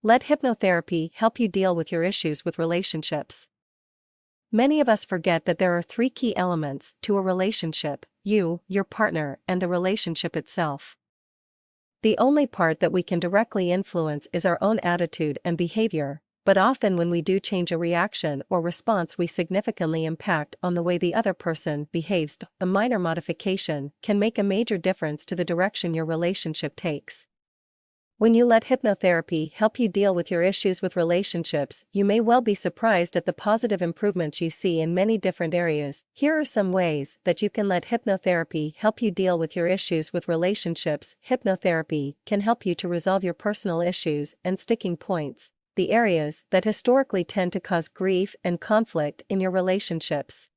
Let hypnotherapy help you deal with your issues with relationships. Many of us forget that there are three key elements to a relationship: you, your partner, and the relationship itself. The only part that we can directly influence is our own attitude and behavior, but often when we do change a reaction or response, we significantly impact on the way the other person behaves. A minor modification can make a major difference to the direction your relationship takes. When you let hypnotherapy help you deal with your issues with relationships, you may well be surprised at the positive improvements you see in many different areas. Here are some ways that you can let hypnotherapy help you deal with your issues with relationships. Hypnotherapy can help you to resolve your personal issues and sticking points, the areas that historically tend to cause grief and conflict in your relationships.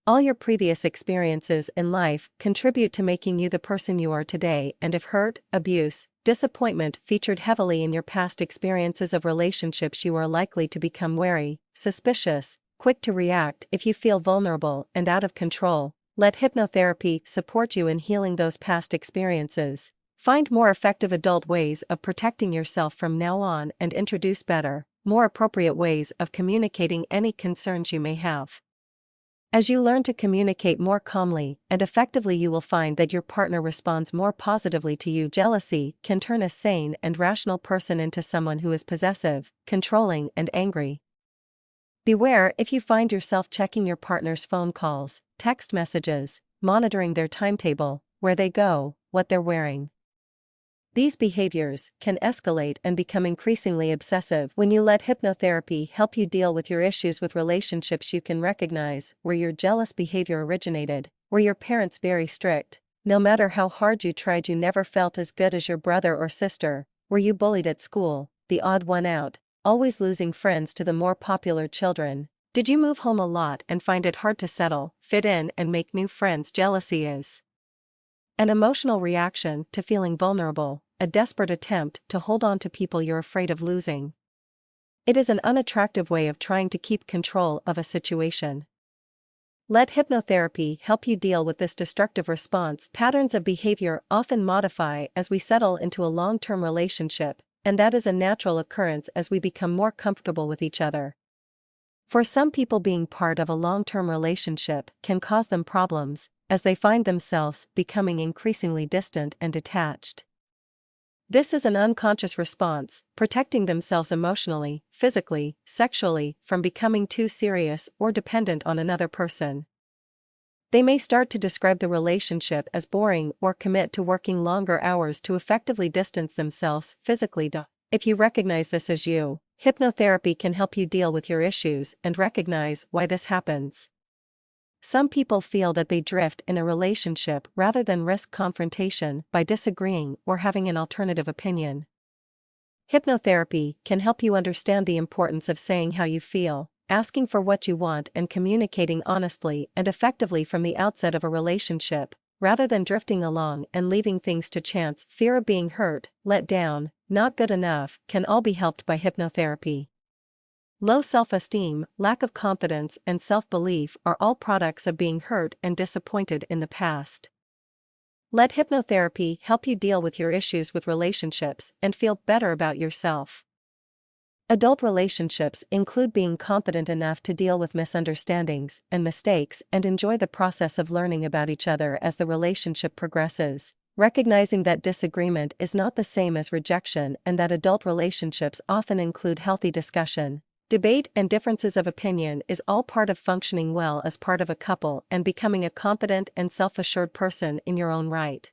All your previous experiences in life contribute to making you the person you are today, and if hurt, abuse, disappointment featured heavily in your past experiences of relationships, you are likely to become wary, suspicious, quick to react if you feel vulnerable and out of control. Let hypnotherapy support you in healing those past experiences. Find more effective adult ways of protecting yourself from now on and introduce better, more appropriate ways of communicating any concerns you may have. As you learn to communicate more calmly and effectively, you will find that your partner responds more positively to you. Jealousy can turn a sane and rational person into someone who is possessive, controlling, and angry. Beware if you find yourself checking your partner's phone calls, text messages, monitoring their timetable, where they go, what they're wearing. These behaviors can escalate and become increasingly obsessive. When you let hypnotherapy help you deal with your issues with relationships, you can recognize where your jealous behavior originated. Were your parents very strict? No matter how hard you tried, you never felt as good as your brother or sister. Were you bullied at school, the odd one out, always losing friends to the more popular children? Did you move home a lot and find it hard to settle, fit in, and make new friends? Jealousy is an emotional reaction to feeling vulnerable, a desperate attempt to hold on to people you're afraid of losing. It is an unattractive way of trying to keep control of a situation. Let hypnotherapy help you deal with this destructive response. Patterns of behavior often modify as we settle into a long-term relationship, and that is a natural occurrence as we become more comfortable with each other. For some people, being part of a long-term relationship can cause them problems, as they find themselves becoming increasingly distant and detached. This is an unconscious response, protecting themselves emotionally, physically, sexually, from becoming too serious or dependent on another person. They may start to describe the relationship as boring or commit to working longer hours to effectively distance themselves physically. If you recognize this as you, hypnotherapy can help you deal with your issues and recognize why this happens. Some people feel that they drift in a relationship rather than risk confrontation by disagreeing or having an alternative opinion. Hypnotherapy can help you understand the importance of saying how you feel, asking for what you want, and communicating honestly and effectively from the outset of a relationship, rather than drifting along and leaving things to chance. Fear of being hurt, let down, not good enough can all be helped by hypnotherapy. Low self-esteem, lack of confidence, and self-belief are all products of being hurt and disappointed in the past. Let hypnotherapy help you deal with your issues with relationships and feel better about yourself. Adult relationships include being confident enough to deal with misunderstandings and mistakes and enjoy the process of learning about each other as the relationship progresses, recognizing that disagreement is not the same as rejection and that adult relationships often include healthy discussion. Debate and differences of opinion is all part of functioning well as part of a couple and becoming a confident and self-assured person in your own right.